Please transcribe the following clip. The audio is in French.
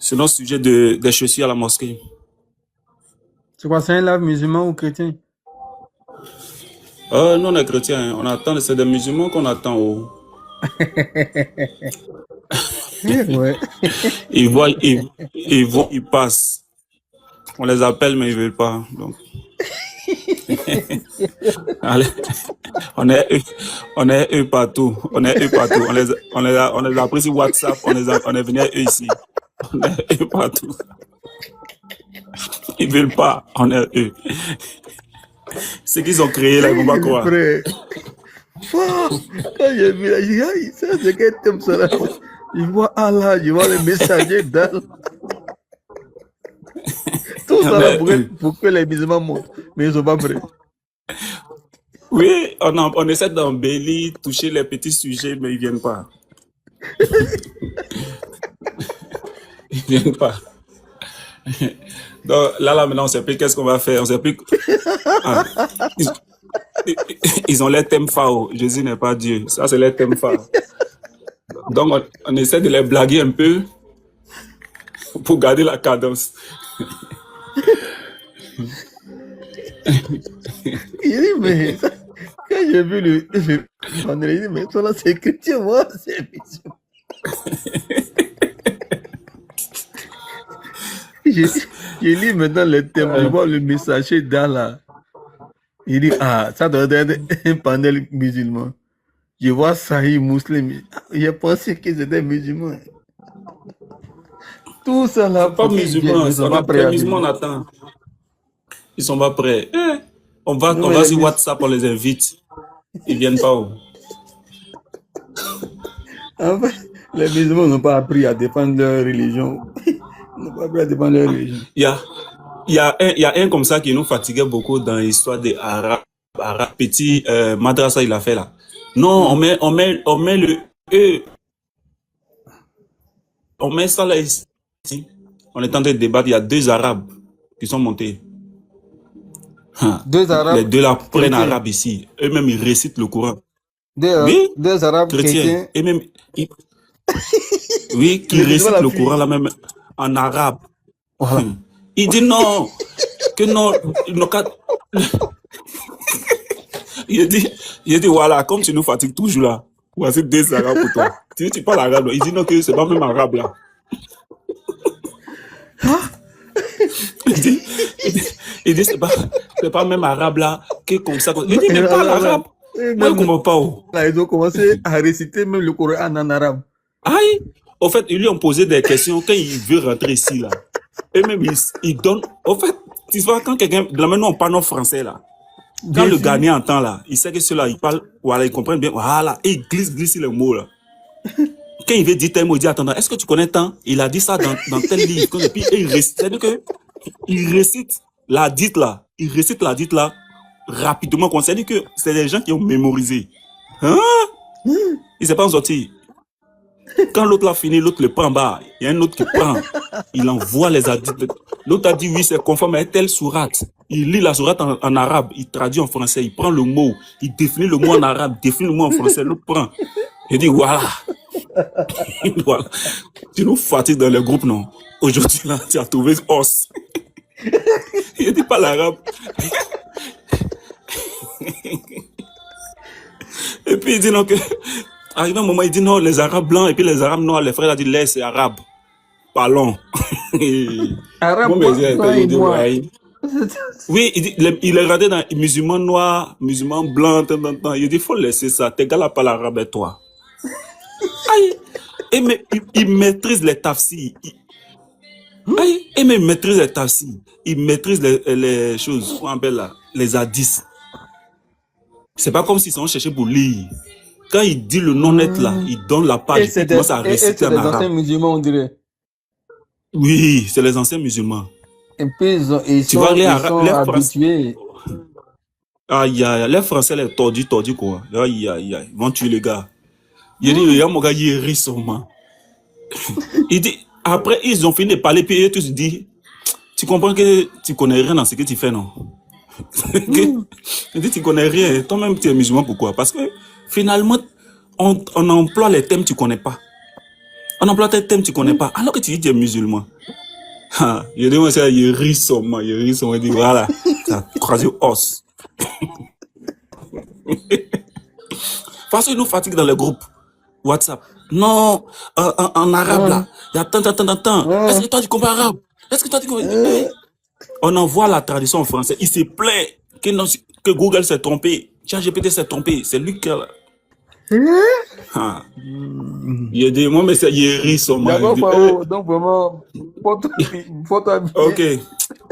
sur notre sujet des chaussures à la mosquée. C'est quoi, c'est un lave musulman ou chrétien? Nous, on est chrétiens, hein. On attend, c'est des musulmans qu'on attend. Oh. Ouais. Ils vont, ils passent. On les appelle, mais ils veulent pas. Donc, allez, on est eux partout. On est eux partout. On les a pris sur WhatsApp. On est venu eux ici. On est eux partout. Ils veulent pas. On est eux. Ce qu'ils ont créé là, ils vont pas croire. Quand j'ai vu là, j'ai dit, aïe, ça, c'est quel thème ça là? Je vois Allah, je vois le messager d'Allah. Tout ça là pour que les musulmans montent. Mais ils sont pas prêts. Oui, on essaie d'embellir, toucher les petits sujets, mais ils viennent pas. Ils viennent pas. Donc là, maintenant, on sait plus qu'est-ce qu'on va faire. On sait plus. Ah. Ils ont les thèmes phares. Jésus n'est pas Dieu. Ça, c'est les thèmes phares. Donc, on essaie de les blaguer un peu pour garder la cadence. Il dit, mais ça, quand j'ai vu on a dit, mais ça là, c'est chrétien, moi, c'est musulman. J'ai lu maintenant le thème, je vois le messager d'Allah. Il dit, ah, ça doit être un panel musulman. Je vois Sahih Muslim. J'ai pensé qu'ils étaient musulmans. Tout ça là, pas musulmans, ils sont pas prêts. Les musulmans, on attend. Ils sont pas prêts. On va sur WhatsApp, on les invite. Ils viennent pas. En fait, les musulmans n'ont pas appris à défendre leur religion. Ils n'ont pas appris à défendre leur religion. Il y a un comme ça qui nous fatiguait beaucoup dans l'histoire des Arabes. Petit madrasa, il a fait là. Non, on met le E. On met ça là ici. On est en train de débattre. Il y a 2 Arabes qui sont montés. 2 Arabes. Les 2 là prennent arabe ici. Eux-mêmes, ils récitent le Coran. Oui, 2 Arabes chrétiens. Et même, oui, qui récitent le Coran là même en arabe. Voilà. Il dit non, que non, il dit voilà, comme tu nous fatigues toujours là, voici 2 Arabes pour toi. Tu parles arabe là. Il dit non, que c'est pas même arabe là. il dit c'est pas même arabe là, que comme ça. Il dit mais pas l'arabe. Moi je comprends pas. Là, ils ont commencé à réciter même le Coran en arabe. Aïe, au fait, ils lui ont posé des questions quand il veut rentrer ici là. Et même il donne. Au fait, tu vois quand quelqu'un, là maintenant on parle en français là. Quand le Ghanéen entend là, il sait que ceux-là, ils parlent, voilà, ils comprennent bien, voilà, et il glisse les mots là. Quand il veut dire tel mot, il dit, attends, est-ce que tu connais tant? Il a dit ça dans tel livre. Et puis, il récite, c'est-à-dire qu'il récite la dite là, rapidement. C'est-à-dire que c'est des gens qui ont mémorisé. Hein? Il s'est pas sorti. Quand l'autre l'a fini, l'autre le prend en bas. Il y a un autre qui prend. Il envoie les hadiths. L'autre a dit oui, c'est conforme à telle sourate. Il lit la sourate en arabe, il traduit en français, il prend le mot, il définit le mot en arabe, définit le mot en français, l'autre prend. Il dit voilà. Voilà. Tu nous fatigues dans le groupe, non? Aujourd'hui, là, tu as trouvé os. Il dit pas l'arabe. Et puis il dit non que. Arrivé un moment, il dit non, les arabes blancs et puis les arabes noirs, les frères a dit les c'est arabe. Parlons. Arabe blanc. Oui, il est regardé dans musulmans noirs, musulmans blancs, il dit faut laisser ça, tes gars là parlent arabe et toi. Aïe. Et mais il maîtrise les tafsirs. Aïe. Et mais il maîtrise les tafsirs. Il maîtrise les choses, qu'on appelle là, les hadiths. C'est pas comme s'ils sont cherchés pour lire. Quand il dit le non net là, il donne la page, il commence à réciter en arabe. C'est les anciens musulmans, on dirait. Oui, c'est les anciens musulmans. Et puis ils sont habitués. Aïe, aïe, les Français, les tordus quoi. Aïe, aïe, aïe, ils vont tuer les gars. Il dit, il y a mon gars, il rit sûrement. Il dit, après, ils ont fini de parler, puis ils tous disent, tu comprends que tu connais rien dans ce que tu fais, non? Il dit, tu connais rien. Toi-même, tu es musulman, pourquoi? Parce que finalement, on emploie les thèmes que tu connais pas. On emploie tel thème que tu connais pas, alors que tu dis que tu es musulman. Ah, je dis, moi, ça, il rit sûrement, il dit, voilà, ça a croisé os. Parce qu'il nous fatigue dans les groupes WhatsApp. Non, en arabe, là, il y a tant. Est-ce que toi, tu comprends arabe? Est-ce que toi, tu comprends? On envoie la traduction en français. Il se plaint que Google s'est trompé. ChatGPT s'est trompé. C'est lui qui a... Ah. Il dit, moi, mais il rit sûrement. D'accord, Pao, donc vraiment, faut Ok.